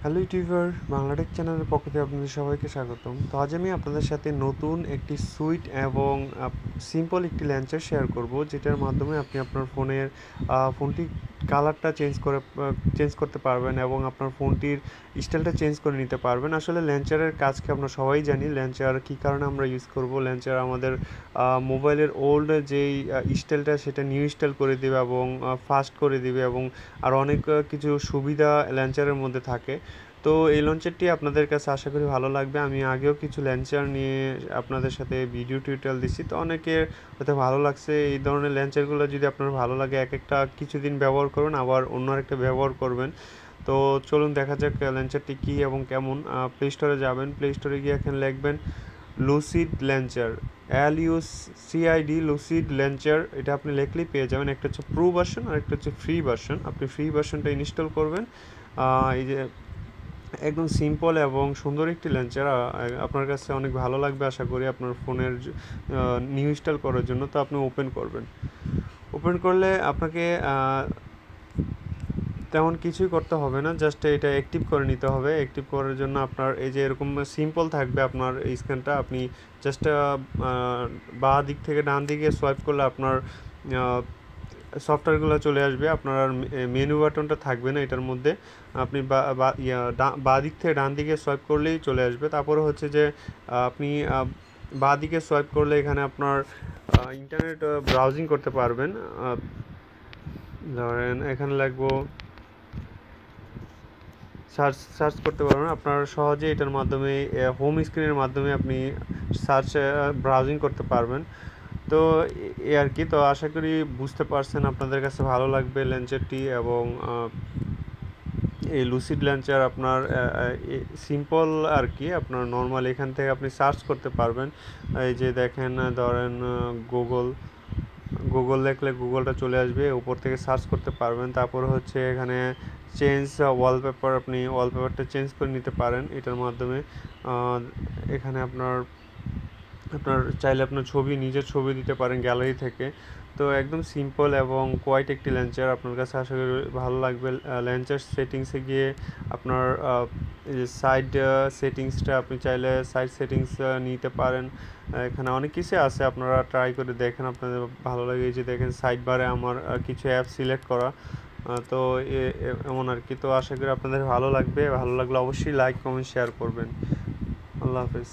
Hello YouTuber Bangla take চ্যানেলের পক্ষ থেকে আপনাদের সবাইকে স্বাগতম। তো আজ আমি আপনাদের সাথে নতুন একটি সুইট এবং সিম্পল একটি ল্যান্চার শেয়ার করব, যেটার মাধ্যমে আপনি আপনার ফোনটি কালারটা চেঞ্জ করতে পারবেন এবং আপনার ফোনটির স্টাইলটা চেঞ্জ করে নিতে পারবেন। আসলে ল্যান্চারের কাজকে আমরা সবাই জানি, ল্যান্চার কী কারণে আমরা ইউজ করব। ল্যান্চার আমাদের মোবাইলের ওল্ড যেই স্টাইলটা সেটা নিউ স্টাইল করে দেবে এবং ফাস্ট করে দিবে, এবং আর অনেক কিছু সুবিধা ল্যান্চারের মধ্যে থাকে। তো এই লঞ্চারটি আপনাদের কাছে আশা করি ভালো লাগবে। আমি আগেও কিছু ল্যান্চার নিয়ে আপনাদের সাথে ভিডিও টিউটোরিয়াল দিচ্ছি, তো অনেকের হয়তো ভালো লাগছে। এই ধরনের ল্যান্চারগুলো যদি আপনার ভালো লাগে, এক একটা কিছুদিন ব্যবহার করবেন, আবার অন্য আরেকটা ব্যবহার করবেন। তো চলুন দেখা যাক ল্যান্চারটি কী এবং কেমন। প্লে স্টোরে যাবেন, প্লে স্টোরে গিয়ে এখানে লিখবেন লুসিড ল্যান্চার, LUCID লুসিড ল্যান্চার। এটা আপনি লিখলেই পেয়ে যাবেন। একটা হচ্ছে প্রো ভার্সন আর একটা হচ্ছে ফ্রি ভার্সন। আপনি ফ্রি ভার্সনটা ইনস্টল করবেন। এই যে একদম সিম্পল এবং সুন্দর একটি ল্যান্চার, আপনার কাছে অনেক ভালো লাগবে আশা করি আপনার ফোনের নিউ ইনস্টল করার জন্য। তো আপনি ওপেন করবেন, ওপেন করলে আপনাকে তেমন কিছুই করতে হবে না, জাস্ট এটা অ্যাক্টিভ করে নিতে হবে। অ্যাক্টিভ করার জন্য আপনার এই যে এরকম সিম্পল থাকবে আপনার স্ক্রিনটা, আপনি জাস্ট বাঁ দিক থেকে ডান দিকে সোয়াইপ করলে আপনার সফটওয়্যারগুলো চলে আসবে। আপনার মেনু বাটনটা থাকবে না এটার মধ্যে। আপনি বাঁ দিক থেকে ডান দিকে সোয়াইপ করলেই চলে আসবে। তারপরে হচ্ছে যে আপনি বাঁ দিকে সোয়াইপ করলে এখানে আপনার ইন্টারনেট ব্রাউজিং করতে পারবেন। ধরেন এখানে লাগবো সার্চ করতে পারবেন। আপনার সহজে এটার মাধ্যমে হোম স্ক্রিনের মাধ্যমে আপনি ব্রাউজিং করতে পারবেন। তো এই আর কি। তো আশা করি বুঝতে পারছেন, আপনাদের কাছে ভালো লাগবে ল্যান্চারটি। এবং এই লুসিড ল্যান্চার আপনার সিম্পল আর কি, আপনার নর্মাল এখান থেকে আপনি সার্চ করতে পারবেন। এই যে দেখেন, ধরেন গুগল দেখলে গুগলটা চলে আসবে, উপর থেকে সার্চ করতে পারবেন। তারপর হচ্ছে এখানে চেঞ্জ ওয়ালপেপার, আপনি ওয়ালপেপারটা চেঞ্জ করে নিতে পারেন এটার মাধ্যমে। এখানে আপনার চাইলে আপনার নিজের ছবি দিতে পারেন গ্যালারি থেকে। তো একদম সিম্পল এবং কোয়াইট একটি ল্যান্চার, আপনার কাছে আশা করি ভালো লাগবে। ল্যান্চার সেটিংসে গিয়ে আপনার সাইড সেটিংসটা আপনি চাইলে সাইড সেটিংস নিতে পারেন। এখানে অনেক কিছু আছে, আপনারা ট্রাই করে দেখেন, আপনাদের ভালো লাগে। এই যে দেখেন সাইড বারে আমার কিছু অ্যাপ সিলেক্ট করা। তো এমন আর কি। তো আশা করি আপনাদের ভালো লাগবে। ভালো লাগলে অবশ্যই লাইক কমেন্ট শেয়ার করবেন। আল্লাহ হাফেজ।